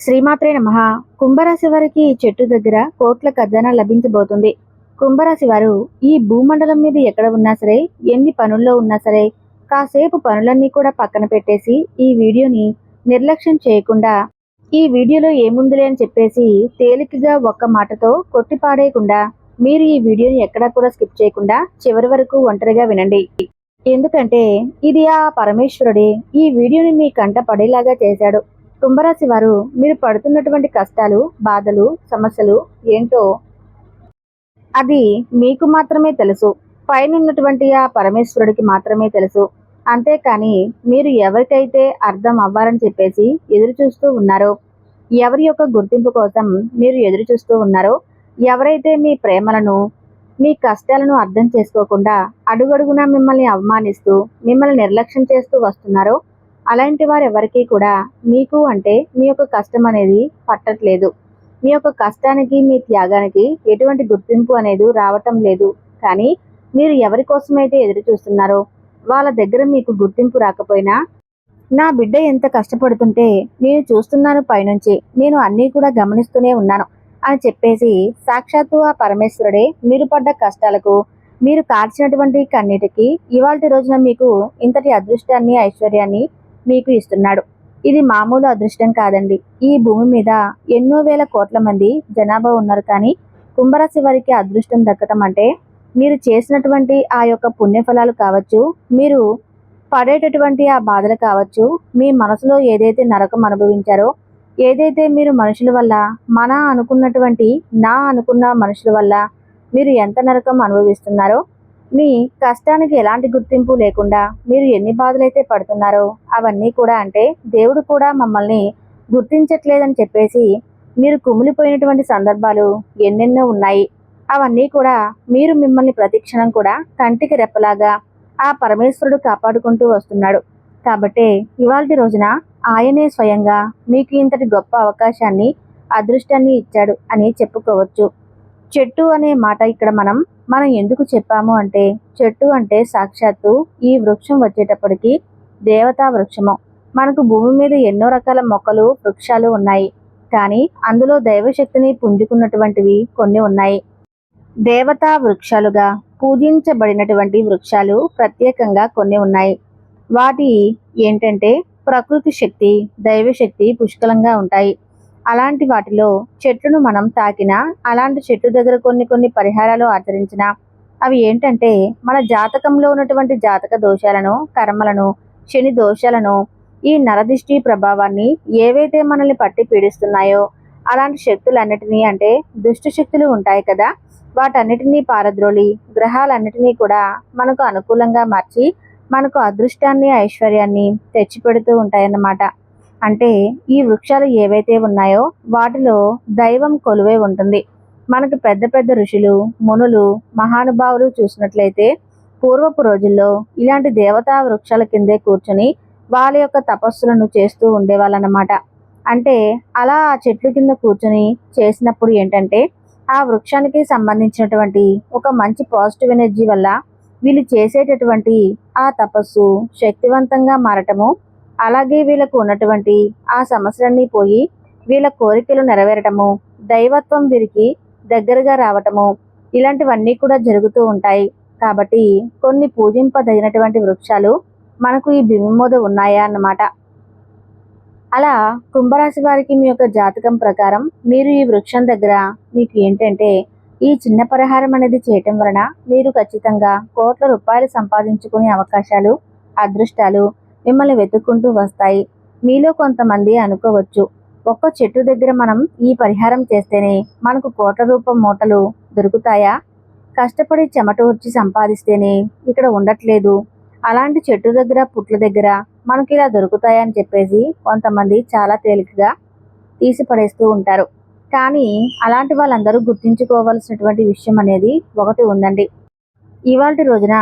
శ్రీమాత్రే నమః. కుంభరాశి వారికి ఈ చెట్టు దగ్గర కోట్ల ఖజానా లభించబోతుంది. కుంభరాశి వారు ఈ భూమండలం మీద ఎక్కడ ఉన్నా సరే, ఎన్ని పనుల్లో ఉన్నా సరే, కాసేపు పనులన్నీ కూడా పక్కన పెట్టేసి ఈ వీడియోని నిర్లక్ష్యం చేయకుండా, ఈ వీడియోలో ఏముందిలే అని చెప్పేసి తేలికగా ఒక్క మాటతో కొట్టిపాడేయకుండా మీరు ఈ వీడియోని ఎక్కడా కూడా స్కిప్ చేయకుండా చివరి వరకు ఒంటరిగా వినండి. ఎందుకంటే ఇది ఆ పరమేశ్వరుడే ఈ వీడియోని మీ కంట పడేలాగా చేశాడు. కుంభరాశి వారు మీరు పడుతున్నటువంటి కష్టాలు, బాధలు, సమస్యలు ఏంటో అది మీకు మాత్రమే తెలుసు. పైనున్నటువంటి ఆ పరమేశ్వరుడికి మాత్రమే తెలుసు. అంతేకాని మీరు ఎవరికైతే అర్థం అవ్వాలని చెప్పేసి ఎదురు చూస్తూ ఉన్నారో, ఎవరి యొక్క గుర్తింపు కోసం మీరు ఎదురు చూస్తూ ఉన్నారో, ఎవరైతే మీ ప్రేమలను, మీ కష్టాలను అర్థం చేసుకోకుండా అడుగడుగునా మిమ్మల్ని అవమానిస్తూ, మిమ్మల్ని నిర్లక్ష్యం చేస్తూ వస్తున్నారో, అలాంటి వారు ఎవరికీ కూడా మీకు అంటే మీ యొక్క కష్టం అనేది పట్టట్లేదు. మీ యొక్క కష్టానికి, మీ త్యాగానికి ఎటువంటి గుర్తింపు అనేది రావటం లేదు. కానీ మీరు ఎవరి కోసమైతే ఎదురు చూస్తున్నారో వాళ్ళ దగ్గర మీకు గుర్తింపు రాకపోయినా, నా బిడ్డ ఎంత కష్టపడుతుంటే నేను చూస్తున్నాను పైనుంచి, నేను అన్నీ కూడా గమనిస్తూనే ఉన్నాను అని చెప్పేసి సాక్షాత్తు ఆ పరమేశ్వరుడే మీరు పడ్డ కష్టాలకు, మీరు కార్చినటువంటి కన్నీటికి ఇవాల్టి రోజున మీకు ఇంతటి అదృష్టాన్ని, ఐశ్వర్యాన్ని మీకు ఇస్తున్నాడు. ఇది మామూలు అదృష్టం కాదండి. ఈ భూమి మీద ఎన్నో వేల కోట్ల మంది జనాభా ఉన్నారు. కానీ కుంభరాశి వారికి అదృష్టం దక్కటం అంటే మీరు చేసినటువంటి ఆ యొక్క పుణ్యఫలాలు కావచ్చు, మీరు పడేటటువంటి ఆ బాధలు కావచ్చు, మీ మనసులో ఏదైతే నరకం అనుభవించారో, ఏదైతే మీరు మనుషుల వల్ల, నా అనుకున్న మనుషుల వల్ల మీరు ఎంత నరకం అనుభవిస్తున్నారో, మీ కష్టానికి ఎలాంటి గుర్తింపు లేకుండా మీరు ఎన్ని బాధలైతే పడుతున్నారో అవన్నీ కూడా, అంటే దేవుడు కూడా మమ్మల్ని గుర్తించట్లేదని చెప్పేసి మీరు కుమిలిపోయినటువంటి సందర్భాలు ఎన్నెన్నో ఉన్నాయి. అవన్నీ కూడా మీరు మిమ్మల్ని ప్రతిక్షణం కూడా కంటికి రెప్పలాగా ఆ పరమేశ్వరుడు కాపాడుకుంటూ వస్తున్నాడు. కాబట్టే ఇవాల్టి రోజున ఆయనే స్వయంగా మీకు ఇంతటి గొప్ప అవకాశాన్ని, అదృష్టాన్ని ఇచ్చాడు అని చెప్పుకోవచ్చు. చెట్టు అనే మాట ఇక్కడ మనం ఎందుకు చెప్పాము అంటే, చెట్టు అంటే సాక్షాత్తు ఈ వృక్షం వచ్చేటప్పటికి దేవతా వృక్షము. మనకు భూమి మీద ఎన్నో రకాల మొక్కలు, వృక్షాలు ఉన్నాయి. కానీ అందులో దైవశక్తిని పుంజుకున్నటువంటివి కొన్ని ఉన్నాయి. దేవతా వృక్షాలుగా పూజించబడినటువంటి వృక్షాలు ప్రత్యేకంగా కొన్ని ఉన్నాయి. వాటి ఏంటంటే ప్రకృతి శక్తి, దైవశక్తి పుష్కలంగా ఉంటాయి. అలాంటి వాటిలో చెట్లను మనం తాకినా, అలాంటి చెట్టు దగ్గర కొన్ని పరిహారాలు ఆచరించినా, అవి ఏంటంటే మన జాతకంలో ఉన్నటువంటి జాతక దోషాలను, కర్మలను, శని దోషాలను, ఈ నరదిష్టి ప్రభావాన్ని ఏవైతే మనల్ని పట్టి పీడిస్తున్నాయో అలాంటి శక్తులన్నిటినీ, అంటే దుష్ట శక్తులు ఉంటాయి కదా, వాటన్నిటినీ పారద్రోలి గ్రహాలన్నిటినీ కూడా మనకు అనుకూలంగా మార్చి మనకు అదృష్టాన్ని, ఐశ్వర్యాన్ని తెచ్చిపెడుతూ ఉంటాయన్నమాట. అంటే ఈ వృక్షాలు ఏవైతే ఉన్నాయో వాటిలో దైవం కొలువై ఉంటుంది. మనకు పెద్ద పెద్ద ఋషులు, మునులు, మహానుభావులు చూసినట్లయితే పూర్వపు రోజుల్లో ఇలాంటి దేవతా వృక్షాల కిందే కూర్చొని వాళ్ళ యొక్క తపస్సులను చేస్తూ ఉండేవాళ్ళన్నమాట. అంటే అలా ఆ చెట్లు కింద కూర్చొని చేసినప్పుడు ఏంటంటే ఆ వృక్షానికి సంబంధించినటువంటి ఒక మంచి పాజిటివ్ ఎనర్జీ వల్ల వీళ్ళు చేసేటటువంటి ఆ తపస్సు శక్తివంతంగా మారటము, అలాగే వీళ్ళకు ఉన్నటువంటి ఆ సమస్యలన్నీ పోయి వీళ్ళ కోరికలు నెరవేరటము, దైవత్వం వీరికి దగ్గరగా రావటము, ఇలాంటివన్నీ కూడా జరుగుతూ ఉంటాయి. కాబట్టి కొన్ని పూజింపదగినటువంటి వృక్షాలు మనకు ఈ భూమి మీద ఉన్నాయా అన్నమాట. అలా కుంభరాశి వారికి మీ యొక్క జాతకం ప్రకారం మీరు ఈ వృక్షం దగ్గర మీకు ఏంటంటే ఈ చిన్న పరిహారం అనేది చేయటం వలన మీరు ఖచ్చితంగా కోట్ల రూపాయలు సంపాదించుకునే అవకాశాలు, అదృష్టాలు మిమ్మల్ని వెతుక్కుంటూ వస్తాయి. మీలో కొంతమంది అనుకోవచ్చు, ఒక్క చెట్టు దగ్గర మనం ఈ పరిహారం చేస్తేనే మనకు కోట్ల రూపం మూటలు దొరుకుతాయా? కష్టపడి చెమట వచ్చి సంపాదిస్తేనే ఇక్కడ ఉండట్లేదు, అలాంటి చెట్టు దగ్గర, పుట్ల దగ్గర మనకి ఇలా దొరుకుతాయని చెప్పేసి కొంతమంది చాలా తేలికగా తీసి పడేస్తూ ఉంటారు. కానీ అలాంటి వాళ్ళందరూ గుర్తించుకోవాల్సినటువంటి విషయం అనేది ఒకటి ఉందండి. ఇవాల్టి రోజున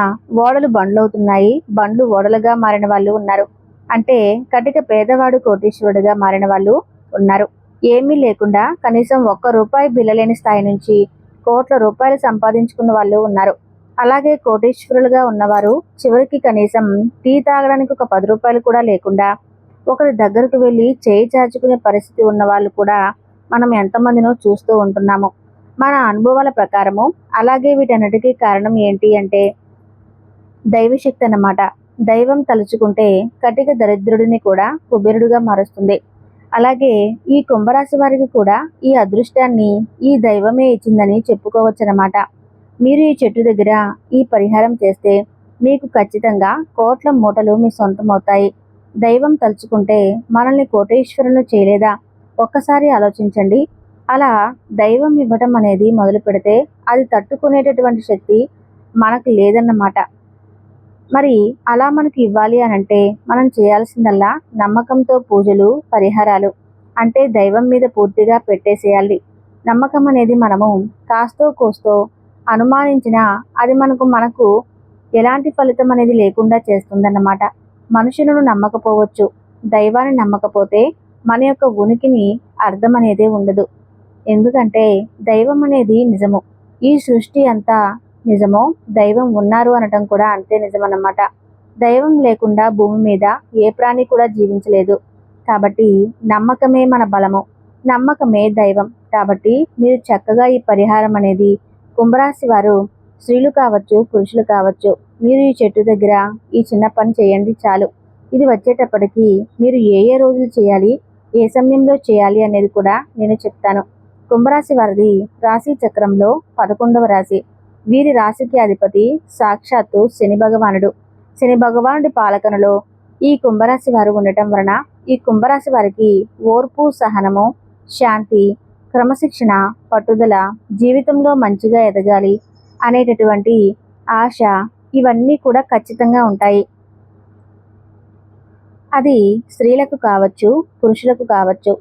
ఓడలు బండ్లవుతున్నాయి, బండ్లు ఓడలుగా మారిన వాళ్ళు ఉన్నారు. అంటే కటిక పేదవాడు కోటీశ్వరుడుగా మారిన వాళ్ళు ఉన్నారు. ఏమీ లేకుండా కనీసం ₹1 బిల్లలేని స్థాయి నుంచి కోట్ల రూపాయలు సంపాదించుకున్న వాళ్ళు ఉన్నారు. అలాగే కోటీశ్వరులుగా ఉన్నవారు చివరికి కనీసం టీ తాగడానికి ఒక ₹10 కూడా లేకుండా ఒకరి దగ్గరకు వెళ్ళి చేయి చాచుకునే పరిస్థితి ఉన్న వాళ్ళు కూడా మనం ఎంతమందినో చూస్తూ ఉంటున్నాము. మన అనుభవాల ప్రకారము అలాగే వీటన్నిటికీ కారణం ఏంటి అంటే దైవశక్తి అన్నమాట. దైవం తలుచుకుంటే కటిక దరిద్రుడిని కూడా కుబేరుడుగా మారుస్తుంది. అలాగే ఈ కుంభరాశి వారికి కూడా ఈ అదృష్టాన్ని ఈ దైవమే ఇచ్చిందని చెప్పుకోవచ్చనమాట. మీరు ఈ చెట్టు దగ్గర ఈ పరిహారం చేస్తే మీకు ఖచ్చితంగా కోట్ల మూటలు మీ సొంతమవుతాయి. దైవం తలుచుకుంటే మనల్ని కోటేశ్వరులు చేయలేదా? ఒక్కసారి ఆలోచించండి. అలా దైవం ఇవ్వటం అనేది మొదలు పెడితే అది తట్టుకునేటటువంటి శక్తి మనకు లేదన్నమాట. మరి అలా మనకి ఇవ్వాలి అనంటే మనం చేయాల్సిందల్లా నమ్మకంతో పూజలు, పరిహారాలు అంటే దైవం మీద పూర్తిగా పెట్టేసేయాలి. నమ్మకం అనేది మనము కాస్తో కోస్తో అనుమానించినా అది మనకు ఎలాంటి ఫలితం అనేది లేకుండా చేస్తుందన్నమాట. మనుషులను నమ్మకపోవచ్చు, దైవాన్ని నమ్మకపోతే మన యొక్క ఉనికిని అర్థం అనేదే ఉండదు. ఎందుకంటే దైవం అనేది నిజము. ఈ సృష్టి అంతా నిజమో, దైవం ఉన్నారు అనటం కూడా అంతే నిజమన్నమాట. దైవం లేకుండా భూమి మీద ఏ ప్రాణి కూడా జీవించలేదు. కాబట్టి నమ్మకమే మన బలము, నమ్మకమే దైవం. కాబట్టి మీరు చక్కగా ఈ పరిహారం అనేది కుంభరాశి వారు స్త్రీలు కావచ్చు, పురుషులు కావచ్చు, మీరు ఈ చెట్టు దగ్గర ఈ చిన్న పని చేయండి చాలు. ఇది వచ్చేటప్పటికి మీరు ఏ ఏ రోజులు చేయాలి, ఏ సమయంలో చేయాలి అనేది కూడా నేను చెప్తాను. కుంభరాశి వారిది రాశి చక్రంలో 11వ రాశి. వీరి రాశికి అధిపతి సాక్షాత్తు శని భగవానుడు. శని భగవానుడి పాలకనలో ఈ కుంభరాశి వారు ఉండటం వలన ఈ కుంభరాశి వారికి ఓర్పు, సహనము, శాంతి, క్రమశిక్షణ, పట్టుదల, జీవితంలో మంచిగా ఎదగాలి అనేటటువంటి ఆశ ఇవన్నీ కూడా ఖచ్చితంగా ఉంటాయి. అది స్త్రీలకు కావచ్చు, పురుషులకు కావచ్చు.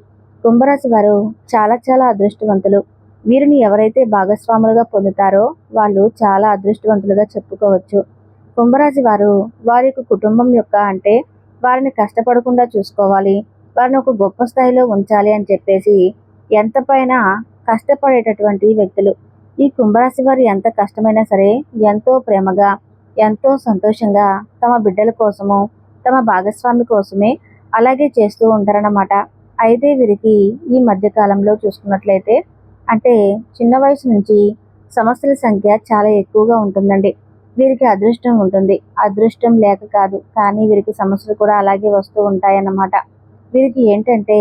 కుంభరాశి వారు చాలా చాలా అదృష్టవంతులు. వీరిని ఎవరైతే భాగస్వాములుగా పొందుతారో వాళ్ళు చాలా అదృష్టవంతులుగా చెప్పుకోవచ్చు. కుంభరాశి వారు వారి యొక్క కుటుంబం యొక్క అంటే వారిని కష్టపడకుండా చూసుకోవాలి, వారిని ఒక గొప్ప స్థాయిలో ఉంచాలి అని చెప్పేసి ఎంత పైన కష్టపడేటటువంటి వ్యక్తులు. ఈ కుంభరాశి వారు ఎంత కష్టమైనా సరే ఎంతో ప్రేమగా, ఎంతో సంతోషంగా తమ బిడ్డల కోసము, తమ భాగస్వామి కోసమే అలాగే చేస్తూ ఉంటారన్నమాట. అయితే వీరికి ఈ మధ్యకాలంలో చూసుకున్నట్లయితే అంటే చిన్న వయసు నుంచి సమస్యల సంఖ్య చాలా ఎక్కువగా ఉంటుందండి. వీరికి అదృష్టం ఉంటుంది, అదృష్టం లేక కాదు, కానీ వీరికి సమస్యలు కూడా అలాగే వస్తూ ఉంటాయన్నమాట. వీరికి ఏంటంటే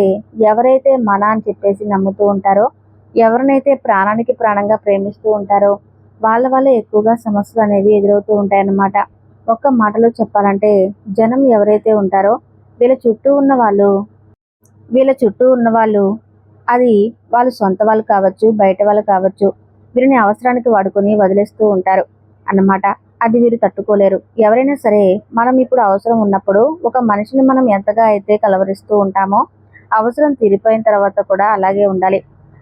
ఎవరైతే మన అని చెప్పేసి నమ్ముతూ ఉంటారో, ఎవరినైతే ప్రాణానికి ప్రాణంగా ప్రేమిస్తూ ఉంటారో వాళ్ళ వల్ల ఎక్కువగా సమస్యలు అనేవి ఎదురవుతూ ఉంటాయన్నమాట. ఒక్క మాటలో చెప్పాలంటే జనం ఎవరైతే ఉంటారో వీళ్ళ చుట్టూ ఉన్న వాళ్ళు అది వాళ్ళు సొంత వాళ్ళు కావచ్చు, బయట వాళ్ళు కావచ్చు, వీరిని అవసరానికి వాడుకొని వదిలేస్తూ ఉంటారు అన్నమాట. అది వీరు తట్టుకోలేరు. ఎవరైనా సరే మనం ఇప్పుడు అవసరం ఉన్నప్పుడు ఒక మనిషిని మనం ఎంతగా అయితే కలవరిస్తూ ఉంటామో అవసరం తీరిపోయిన తర్వాత కూడా అలాగే ఉండాలి.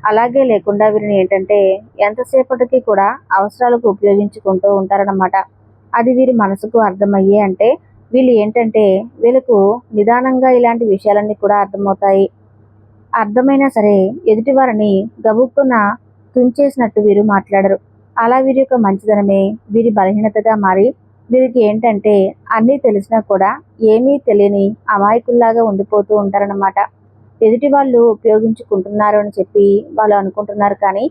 అలాగే లేకుండా వీరిని ఏంటంటే ఎంతసేపటికి కూడా అవసరాలకు ఉపయోగించుకుంటూ ఉంటారన్నమాట. అది వీరి మనసుకు అర్థమయ్యే అంటే వీళ్ళు ఏంటంటే వీళ్ళకు నిదానంగా ఇలాంటి విషయాలన్నీ కూడా అర్థమవుతాయి. అర్థమైనా సరే ఎదుటి వారిని గబుక్కున తుంచేసినట్టు వీరు మాట్లాడరు. అలా వీరి యొక్క మంచిదనమే వీరి బలహీనతగా మారి వీరికి ఏంటంటే అన్నీ తెలిసినా కూడా ఏమీ తెలియని అమాయకుల్లాగా ఉండిపోతూ ఉంటారన్నమాట. ఎదుటి వాళ్ళు ఉపయోగించుకుంటున్నారు అని చెప్పి వాళ్ళు అనుకుంటున్నారు, కానీ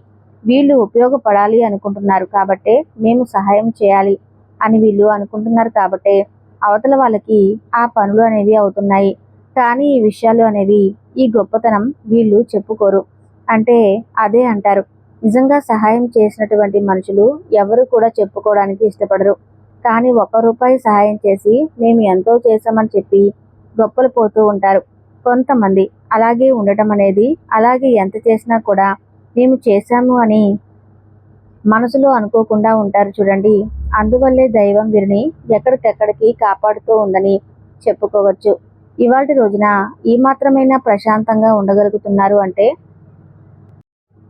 వీళ్ళు ఉపయోగపడాలి అనుకుంటున్నారు కాబట్టే మేము సహాయం చేయాలి అని వీళ్ళు అనుకుంటున్నారు కాబట్టే అవతల వాళ్ళకి ఆ పనులు అనేవి అవుతున్నాయి. కానీ ఈ విషయాలు అనేవి ఈ గొప్పతనం వీళ్ళు చెప్పుకోరు. అంటే అదే అంటారు, నిజంగా సహాయం చేసినటువంటి మనుషులు ఎవరు కూడా చెప్పుకోవడానికి ఇష్టపడరు. కానీ ₹1 సహాయం చేసి మేము ఎంతో చేశామని చెప్పి గొప్పలు పోతూ ఉంటారు కొంతమంది. అలాగే ఉండటం అనేది, అలాగే ఎంత చేసినా కూడా మేము చేశాము అని మనసులో అనుకోకుండా ఉంటారు చూడండి. అందువల్లే దైవం వీరిని ఎక్కడికెక్కడికి కాపాడుతూ ఉందని చెప్పుకోవచ్చు. ఇవాల్టి రోజున ఈ మాత్రమైనా ప్రశాంతంగా ఉండగలుగుతున్నారు అంటే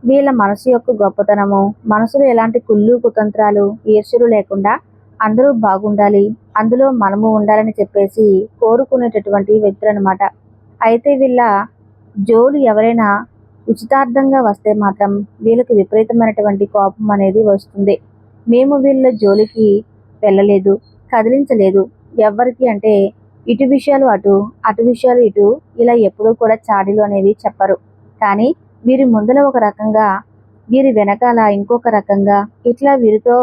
వీళ్ళ మనసు యొక్క గొప్పతనము, మనసులో ఎలాంటి కుళ్ళు కుతంత్రాలు, ఈర్ష్యలు లేకుండా అందరూ బాగుండాలి, అందులో మనము ఉండాలని చెప్పేసి కోరుకునేటటువంటి వ్యక్తులన్నమాట. అయితే వీళ్ళ జోలు ఎవరైనా ఉచితార్థంగా వస్తే మాత్రం వీళ్ళకి విపరీతమైనటువంటి కోపం అనేది వస్తుంది. మేము వీళ్ళ జోలికి వెళ్ళలేదు, కదిలించలేదు, ఎవరికి అంటే ఇటు విషయాలు అటు, అటు విషయాలు ఇటు, ఇలా ఎప్పుడూ కూడా చాడీలు అనేవి చెప్పరు. కానీ వీరి ముందల ఒక రకంగా, వీరి వెనకాల ఇంకొక రకంగా, ఇట్లా వీరితో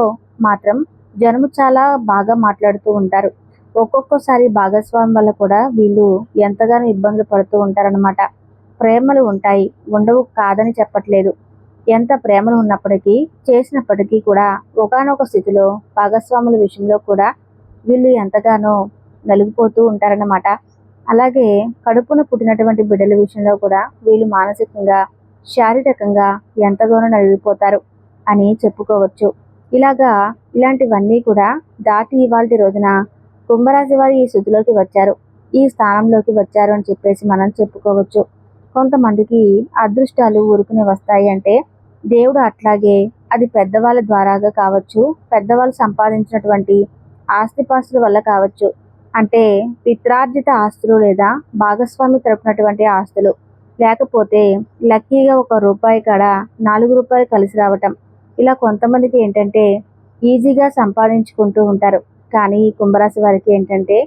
మాత్రం జనము చాలా బాగా మాట్లాడుతూ ఉంటారు. ఒక్కొక్కసారి భాగస్వామి వల్ల కూడా వీళ్ళు ఎంతగానో ఇబ్బందులు పడుతూ ఉంటారనమాట. ప్రేమలు ఉంటాయి, ఉండవు కాదని చెప్పట్లేదు. ఎంత ప్రేమలు ఉన్నప్పటికీ, చేసినప్పటికీ కూడా ఒకానొక స్థితిలో భాగస్వాముల విషయంలో కూడా వీళ్ళు ఎంతగానో నలిగిపోతూ ఉంటారన్నమాట. అలాగే కడుపున పుట్టినటువంటి బిడ్డల విషయంలో కూడా వీళ్ళు మానసికంగా, శారీరకంగా ఎంతగానో నలిగిపోతారు అని చెప్పుకోవచ్చు. ఇలాంటివన్నీ కూడా దాటి ఇవాల్టి రోజున కుంభరాశి వారు ఈ స్థితిలోకి వచ్చారు, ఈ స్థానంలోకి వచ్చారు అని చెప్పేసి మనం చెప్పుకోవచ్చు. కొంతమందికి అదృష్టాలు ఊరుకునే వస్తాయి అంటే దేవుడు అట్లాగే అది పెద్దవాళ్ళ ద్వారాగా కావచ్చు, పెద్దవాళ్ళు సంపాదించినటువంటి ఆస్తిపాస్తుల వల్ల కావచ్చు. అంటే పిత్రార్జిత ఆస్తులు లేదా భాగస్వామి తరపునటువంటి ఆస్తులు, లేకపోతే లక్కీగా రూ. 1 కాడ రూ. 4 కలిసి రావటం. ఇలా కొంతమందికి ఏంటంటే ఈజీగా సంపాదించుకుంటూ ఉంటారు. కానీ ఈ కుంభరాశి వారికి ఏంటంటే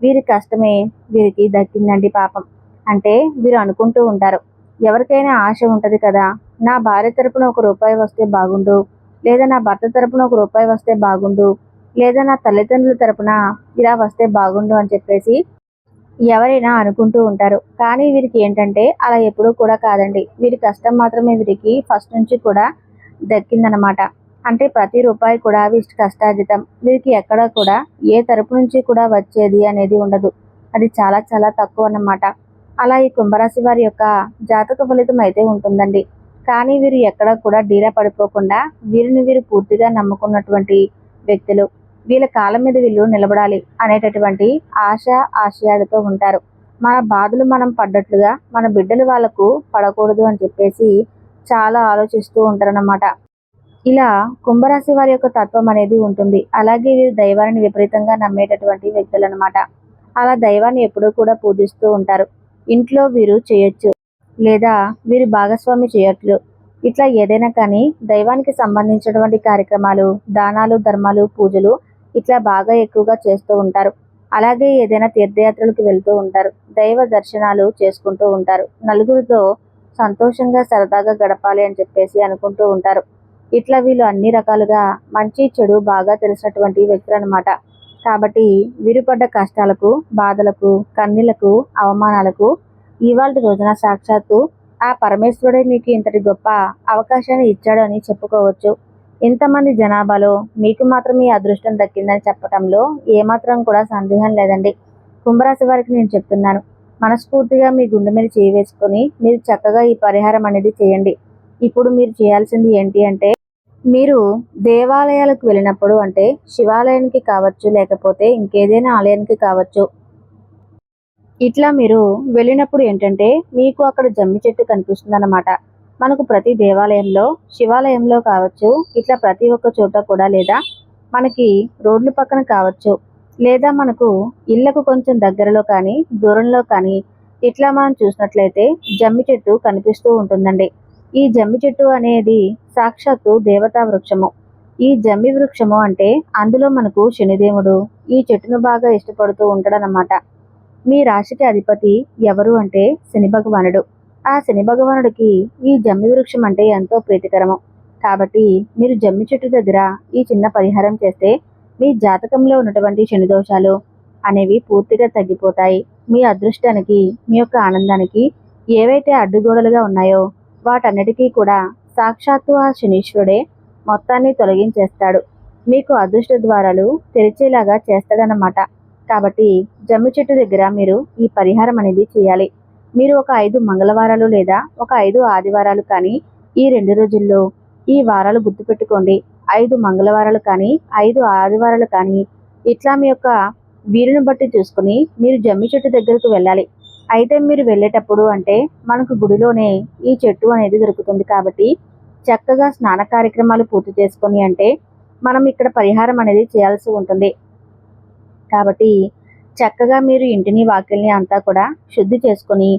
వీరి కష్టమే వీరికి దక్కిందండి పాపం. అంటే వీరు అనుకుంటూ ఉంటారు, ఎవరికైనా ఆశ ఉంటుంది కదా, నా భార్య తరపున రూ. 1 వస్తే బాగుండు, లేదా నా భర్త తరపున రూ. 1 వస్తే బాగుండు, లేదా నా తల్లిదండ్రుల తరపున ఇలా వస్తే బాగుండు అని చెప్పేసి ఎవరైనా అనుకుంటూ ఉంటారు. కానీ వీరికి ఏంటంటే అలా ఎప్పుడూ కూడా కాదండి. వీరి కష్టం మాత్రమే వీరికి ఫస్ట్ నుంచి కూడా దక్కిందనమాట. అంటే ప్రతి రూపాయి కూడా వీరి కష్టార్జితం. వీరికి ఎక్కడ కూడా ఏ తరపు నుంచి కూడా వచ్చేది అనేది ఉండదు. అది చాలా చాలా తక్కువ అన్నమాట. అలా ఈ కుంభరాశి వారి యొక్క జాతక ఫలితం అయితే ఉంటుందండి. కానీ వీరు ఎక్కడ కూడా డీలా పడిపోకుండా వీరిని వీరు పూర్తిగా నమ్ముకున్నటువంటి వ్యక్తులు. వీళ్ళ కాళ్ళ మీద వీళ్ళు నిలబడాలి అనేటటువంటి ఆశయాలతో ఉంటారు. మన బాధలు మనం పడ్డట్లుగా మన బిడ్డలు వాళ్ళకు పడకూడదు అని చెప్పేసి చాలా ఆలోచిస్తూ ఉంటారన్నమాట. ఇలా కుంభరాశి వారి యొక్క తత్వం అనేది ఉంటుంది. అలాగే వీరు దైవాన్ని విపరీతంగా నమ్మేటటువంటి వ్యక్తులు అనమాట. అలా దైవాన్ని ఎప్పుడూ కూడా పూజిస్తూ ఉంటారు. ఇంట్లో వీరు చేయొచ్చు, లేదా వీరి భాగస్వామి చేయట్లు, ఇట్లా ఏదైనా కానీ దైవానికి సంబంధించినటువంటి కార్యక్రమాలు, దానాలు, ధర్మాలు, పూజలు ఇట్లా బాగా ఎక్కువగా చేస్తూ ఉంటారు. అలాగే ఏదైనా తీర్థయాత్రలకు వెళ్తూ ఉంటారు. దైవ దర్శనాలు చేసుకుంటూ ఉంటారు. నలుగురితో సంతోషంగా సరదాగా గడపాలి అని చెప్పేసి అనుకుంటూ ఉంటారు. ఇట్లా వీళ్ళు అన్ని రకాలుగా మంచి చెడు బాగా తెలిసినటువంటి వ్యక్తులు అనమాట. కాబట్టి వీరు పడ్డ కష్టాలకు, బాధలకు, కన్నీళ్లకు, అవమానాలకు ఇవాళ రోజున సాక్షాత్తు ఆ పరమేశ్వరుడే మీకు ఇంతటి గొప్ప అవకాశాన్ని ఇచ్చాడు అని చెప్పుకోవచ్చు. ఇంతమంది జనాభాలో మీకు మాత్రం ఈ అదృష్టం దక్కిందని చెప్పడంలో ఏమాత్రం కూడా సందేహం లేదండి. కుంభరాశి వారికి నేను చెప్తున్నాను, మనస్ఫూర్తిగా మీ గుండె మీద చేయి వేసుకొని మీరు చక్కగా ఈ పరిహారం అనేది చేయండి. ఇప్పుడు మీరు చేయాల్సింది ఏంటి అంటే, మీరు దేవాలయాలకు వెళ్ళినప్పుడు, అంటే శివాలయానికి కావచ్చు, లేకపోతే ఇంకేదైనా ఆలయానికి కావచ్చు, ఇట్లా మీరు వెళ్ళినప్పుడు ఏంటంటే మీకు అక్కడ జమ్మి చెట్టు కనిపిస్తుంది అన్నమాట. మనకు ప్రతి దేవాలయంలో, శివాలయంలో కావచ్చు, ఇట్లా ప్రతి ఒక్క చోట కూడా, లేదా మనకి రోడ్ల పక్కన కావచ్చు, లేదా మనకు ఇళ్లకు కొంచెం దగ్గరలో కానీ దూరంలో కానీ ఇట్లా మనం చూసినట్లయితే జమ్మి చెట్టు కనిపిస్తూ ఉంటుందండి. ఈ జమ్మి చెట్టు అనేది సాక్షాత్తు దేవతా వృక్షము. ఈ జమ్మి వృక్షము అంటే అందులో మనకు శనిదేవుడు ఈ చెట్టును బాగా ఇష్టపడుతూ ఉంటాడనమాట. మీ రాశికి అధిపతి ఎవరు అంటే శని భగవానుడు. ఆ శని భగవానుడికి ఈ జమ్మి వృక్షం అంటే ఎంతో ప్రీతికరము. కాబట్టి మీరు జమ్మి చెట్టు దగ్గర ఈ చిన్న పరిహారం చేస్తే మీ జాతకంలో ఉన్నటువంటి శని దోషాలు అనేవి పూర్తిగా తగ్గిపోతాయి. మీ అదృష్టానికి, మీ యొక్క ఆనందానికి ఏవైతే అడ్డుగోడలుగా ఉన్నాయో వాటన్నిటికీ కూడా సాక్షాత్తు ఆ శనీశ్వరుడే మొత్తాన్ని తొలగించేస్తాడు. మీకు అదృష్ట ద్వారాలు తెరిచేలాగా చేస్తాడన్నమాట. కాబట్టి జమ్మి చెట్టు దగ్గర మీరు ఈ పరిహారం అనేది చేయాలి. మీరు ఒక 5 మంగళవారాలు లేదా ఒక 5 ఆదివారాలు కానీ, ఈ 2 రోజుల్లో ఈ వారాలు గుర్తుపెట్టుకోండి. 5 మంగళవారాలు కానీ 5 ఆదివారాలు కానీ ఇట్లా మీ యొక్క వీలుని బట్టి చూసుకుని మీరు జమ్మి చెట్టు దగ్గరకు వెళ్ళాలి. అయితే మీరు వెళ్ళేటప్పుడు అంటే మనకు గుడిలోనే ఈ చెట్టు అనేది దొరుకుతుంది. కాబట్టి చక్కగా స్నాన కార్యక్రమాలు పూర్తి చేసుకొని, అంటే మనం ఇక్కడ పరిహారం అనేది చేయాల్సి ఉంటుంది. కాబట్టి చక్కగా మీరు ఇంటిని, వాకిల్ని అంతా కూడా శుద్ధి చేసుకొని,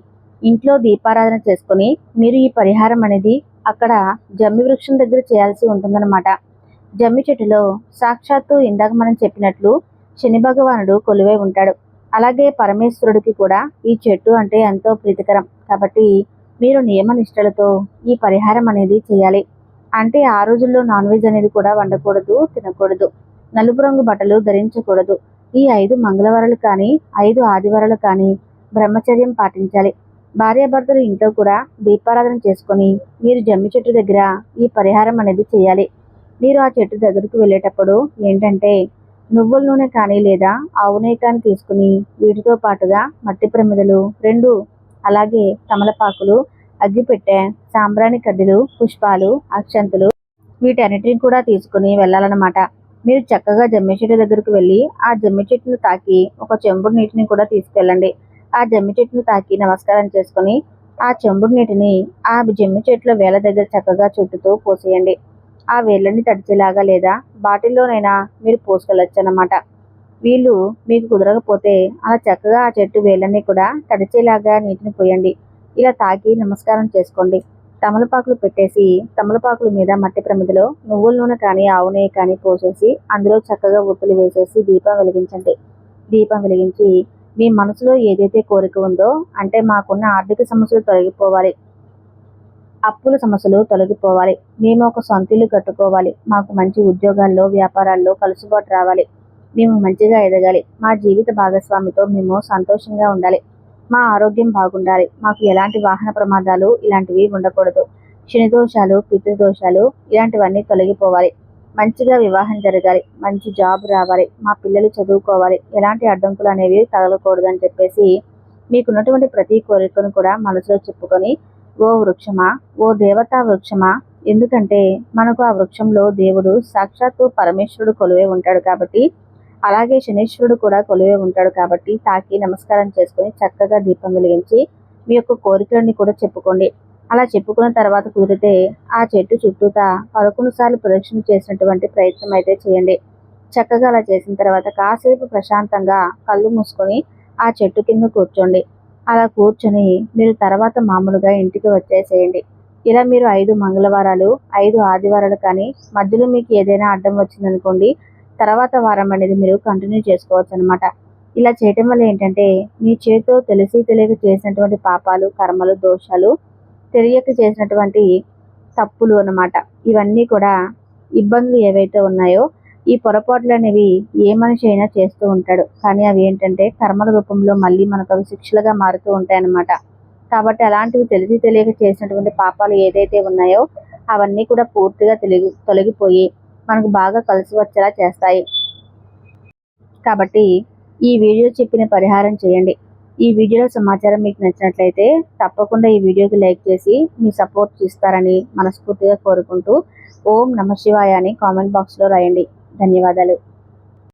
ఇంట్లో దీపారాధన చేసుకొని మీరు ఈ పరిహారం అనేది అక్కడ జమ్మి వృక్షం దగ్గర చేయాల్సి ఉంటుందన్నమాట. జమ్మి చెట్టులో సాక్షాత్తు ఇందాక మనం చెప్పినట్లు శని భగవానుడు కొలువై ఉంటాడు. అలాగే పరమేశ్వరుడికి కూడా ఈ చెట్టు అంటే ఎంతో ప్రీతికరం. కాబట్టి మీరు నియమనిష్టలతో ఈ పరిహారం అనేది చేయాలి. అంటే ఆ రోజుల్లో నాన్ వెజ్ అనేది కూడా వండకూడదు, తినకూడదు, నలుపు రంగు బట్టలు ధరించకూడదు. ఈ 5 మంగళవారాలు కానీ 5 ఆదివారాలు కానీ బ్రహ్మచర్యం పాటించాలి. భార్యాభర్తలు ఇంట్లో కూడా దీపారాధన చేసుకొని మీరు జమ్మి చెట్టు దగ్గర ఈ పరిహారం అనేది చేయాలి. మీరు ఆ చెట్టు దగ్గరకు వెళ్ళేటప్పుడు ఏంటంటే నువ్వుల నూనె కానీ లేదా ఆవు నెయ్యి కానీ తీసుకుని వీటితో పాటుగా మట్టి ప్రమిదలు 2, అలాగే తమలపాకులు, అగ్గిపెట్టె, సాంబ్రాణి కడ్డీలు, పుష్పాలు, అక్షంతులు వీటన్నిటిని కూడా తీసుకుని వెళ్ళాలన్నమాట. మీరు చక్కగా జమ్మి చెట్టు దగ్గరకు వెళ్ళి ఆ జమ్మి చెట్టును తాకి ఒక చెంబుడు నీటిని కూడా తీసుకెళ్ళండి. ఆ జమ్మి చెట్టును తాకి నమస్కారం చేసుకుని ఆ చెంబుడు నీటిని ఆ జమ్మి చెట్టులో వేళ్ళ దగ్గర చక్కగా చుట్టుతూ పోసేయండి. ఆ వేళ్ళని తడిచేలాగా లేదా బాటిల్లోనైనా మీరు పోసుకెళ్ళొచ్చు అన్నమాట. వీళ్ళు మీకు కుదరకపోతే అలా చక్కగా ఆ చెట్టు వేళ్ళన్నీ కూడా తడిచేలాగా నీటిని పోయండి. ఇలా తాకి నమస్కారం చేసుకోండి. తమలపాకులు పెట్టేసి తమలపాకుల మీద మట్టి ప్రమిదలో నువ్వుల నూనె కానీ ఆవు నెయ్యి కానీ పోసేసి అందులో చక్కగా ఉప్పులు వేసేసి దీపం వెలిగించండి. దీపం వెలిగించి మీ మనసులో ఏదైతే కోరిక ఉందో, అంటే మాకున్న ఆర్థిక సమస్యలు తొలగిపోవాలి, అప్పుల సమస్యలు తొలగిపోవాలి, మేము ఒక సొంత ఇల్లు కట్టుకోవాలి, మాకు మంచి ఉద్యోగాల్లో వ్యాపారాల్లో కలుసుబాటు రావాలి, మేము మంచిగా ఎదగాలి, మా జీవిత భాగస్వామితో మేము సంతోషంగా ఉండాలి, మా ఆరోగ్యం బాగుండాలి, మాకు ఎలాంటి వాహన ప్రమాదాలు ఇలాంటివి ఉండకూడదు, శని దోషాలు, పితృదోషాలు ఇలాంటివన్నీ తొలగిపోవాలి, మంచిగా వివాహం జరగాలి, మంచి జాబ్ రావాలి, మా పిల్లలు చదువుకోవాలి, ఎలాంటి అడ్డంకులు అనేవి తగలకూడదు అని చెప్పేసి మీకున్నటువంటి ప్రతి కోరికను కూడా మనసులో చెప్పుకొని ఓ వృక్షమా, ఓ దేవతా వృక్షమా, ఎందుకంటే మనకు ఆ వృక్షంలో దేవుడు సాక్షాత్తు పరమేశ్వరుడు కొలువే ఉంటాడు కాబట్టి, అలాగే శనీశ్వరుడు కూడా కొలువే ఉంటాడు కాబట్టి తాకి నమస్కారం చేసుకుని చక్కగా దీపం వెలిగించి మీ యొక్క కోరికలన్నీ కూడా చెప్పుకోండి. అలా చెప్పుకున్న తర్వాత కుదిరితే ఆ చెట్టు చుట్టూతా 11 సార్లు ప్రదక్షిణ చేసినటువంటి ప్రయత్నం అయితే చేయండి. చక్కగా అలా చేసిన తర్వాత కాసేపు ప్రశాంతంగా కళ్ళు మూసుకొని ఆ చెట్టు కింద కూర్చోండి. అలా కూర్చొని మీరు తర్వాత మామూలుగా ఇంటికి వచ్చేసేయండి. ఇలా మీరు 5 మంగళవారాలు 5 ఆదివారాలు కానీ మధ్యలో మీకు ఏదైనా అడ్డం వచ్చిందనుకోండి, తర్వాత వారం అనేది మీరు కంటిన్యూ చేసుకోవచ్చు అనమాట. ఇలా చేయటం వల్ల ఏంటంటే మీ చేతితో తెలిసి తెలియక చేసినటువంటి పాపాలు, కర్మలు, దోషాలు, తెలియక చేసినటువంటి తప్పులు అన్నమాట, ఇవన్నీ కూడా ఇబ్బందులు ఏవైతే ఉన్నాయో ఈ పొరపాట్లు అనేవి ఏ మనిషి అయినా చేస్తూ ఉంటాడు. కానీ అవి ఏంటంటే కర్మల రూపంలో మళ్ళీ మనకు అవి శిక్షలుగా మారుతూ ఉంటాయన్నమాట. కాబట్టి అలాంటివి తెలిసి తెలియక చేసినటువంటి పాపాలు ఏదైతే ఉన్నాయో అవన్నీ కూడా పూర్తిగా తొలగిపోయి మనకు బాగా కలిసి వచ్చేలా చేస్తాయి. కాబట్టి ఈ వీడియో చెప్పిన పరిహారం చేయండి. ఈ వీడియోలో సమాచారం మీకు నచ్చినట్లయితే తప్పకుండా ఈ వీడియోకి లైక్ చేసి మీ సపోర్ట్ ఇస్తారని మనస్ఫూర్తిగా కోరుకుంటూ ఓం నమః శివాయ అని కామెంట్ బాక్స్లో రాయండి. ధన్యవాదాలు.